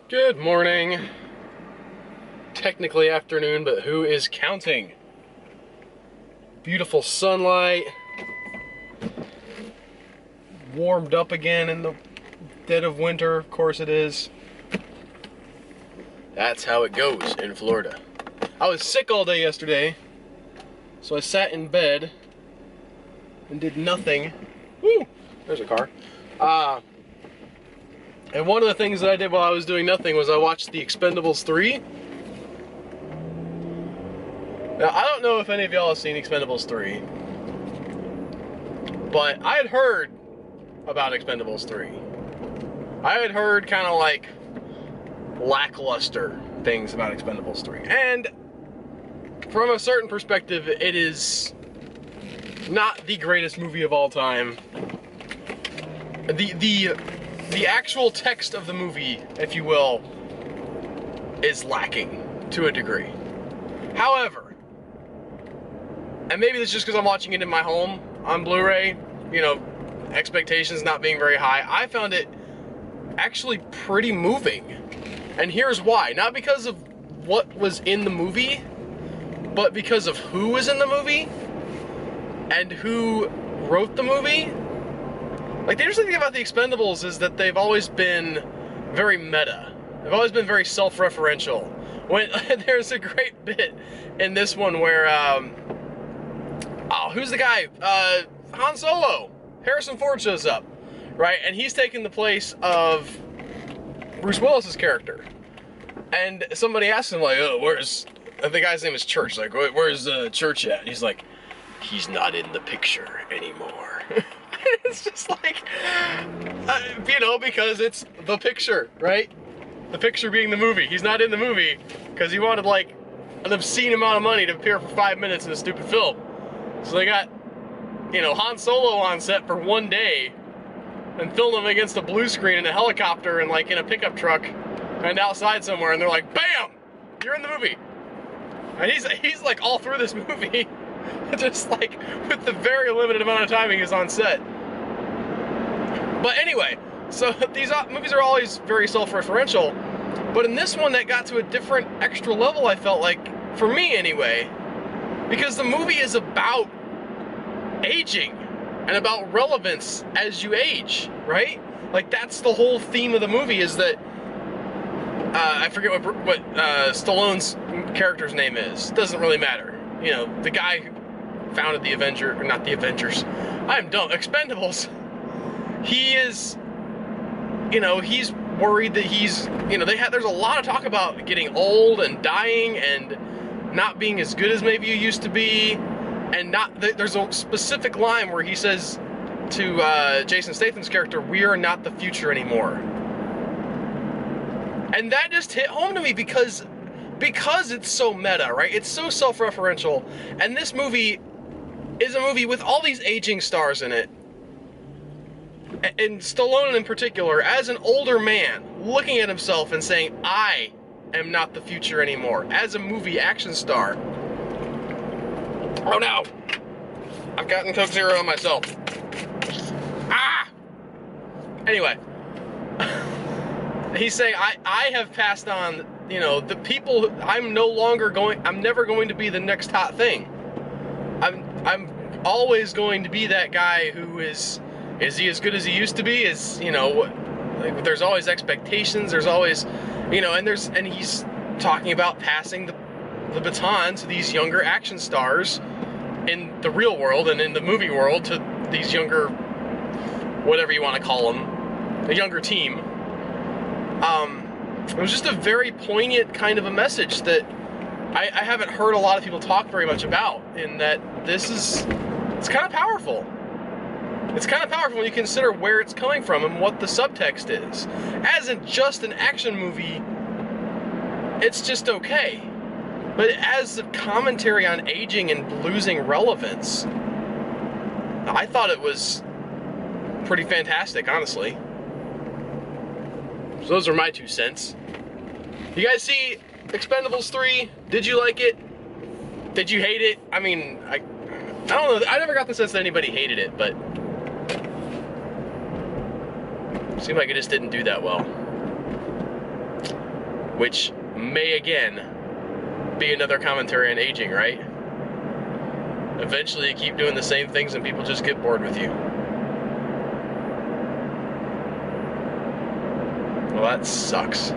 Good morning. Technically afternoon, but who is counting? Beautiful sunlight. Warmed up again in the dead of winter, of course it is. That's how it goes in Florida. I was sick all day yesterday, so I sat in bed and did nothing. Woo! There's a car. And one of the things that I did while I was doing nothing was I watched the Expendables 3. Now, I don't know if any of y'all have seen Expendables 3, but I had heard about Expendables 3. I had heard kind of like lackluster things about Expendables 3. And from a certain perspective, it is not the greatest movie of all time. The actual text of the movie, if you will, is lacking to a degree. However, and maybe it's just because I'm watching it in my home on Blu-ray, you know, expectations not being very high, I found it actually pretty moving. And here's why. Not because of what was in the movie, but because of who was in the movie and who wrote the movie. Like, the interesting thing about the Expendables is that they've always been very meta. They've always been very self-referential. When there's a great bit in this one where, who's the guy? Han Solo. Harrison Ford shows up, right? And he's taking the place of Bruce Willis's character. And somebody asks him, like, oh, where's, the guy's name is Church, like, where's Church at? And he's like, he's not in the picture anymore. It's just like, you know, because it's the picture, right? The picture being the movie. He's not in the movie because he wanted, like, an obscene amount of money to appear for 5 minutes in a stupid film. So they got, you know, Han Solo on set for one day and filmed him against a blue screen in a helicopter and, like, in a pickup truck and outside somewhere, and they're like, bam! You're in the movie. And he's like all through this movie, just like with the very limited amount of time he's on set. But anyway, so these movies are always very self-referential, but in this one that got to a different extra level, I felt like, for me anyway, because the movie is about aging and about relevance as you age, right? Like, that's the whole theme of the movie, is that I forget what Stallone's character's name is. Doesn't really matter. You know, the guy who founded the Avengers, or not the Avengers. I'm dumb. Expendables. He is, you know, he's worried that he's, you know, there's a lot of talk about getting old and dying and not being as good as maybe you used to be, and there's a specific line where he says to Jason Statham's character, "We are not the future anymore." And that just hit home to me because it's so meta, right? It's so self-referential. And this movie is a movie with all these aging stars in it. And Stallone in particular, as an older man, looking at himself and saying, I am not the future anymore, as a movie action star. Oh no! I've gotten Coke Zero on myself. Ah! Anyway. He's saying, I have passed on, you know, the people, I'm never going to be the next hot thing. I'm always going to be that guy who is he as good as he used to be? Is, you know, like, there's always expectations, there's always, you know, and he's talking about passing the baton to these younger action stars in the real world and in the movie world, to these younger, whatever you want to call them, a younger team. It was just a very poignant kind of a message that I haven't heard a lot of people talk very much about, in that it's kind of powerful. It's kind of powerful when you consider where it's coming from and what the subtext is. As in just an action movie, it's just okay. But as a commentary on aging and losing relevance, I thought it was pretty fantastic, honestly. So those are my 2 cents. You guys see Expendables 3? Did you like it? Did you hate it? I mean, I don't know. I never got the sense that anybody hated it, but it seemed like it just didn't do that well. which may again be another commentary on aging, right? Eventually you keep doing the same things and people just get bored with you. Well, that sucks.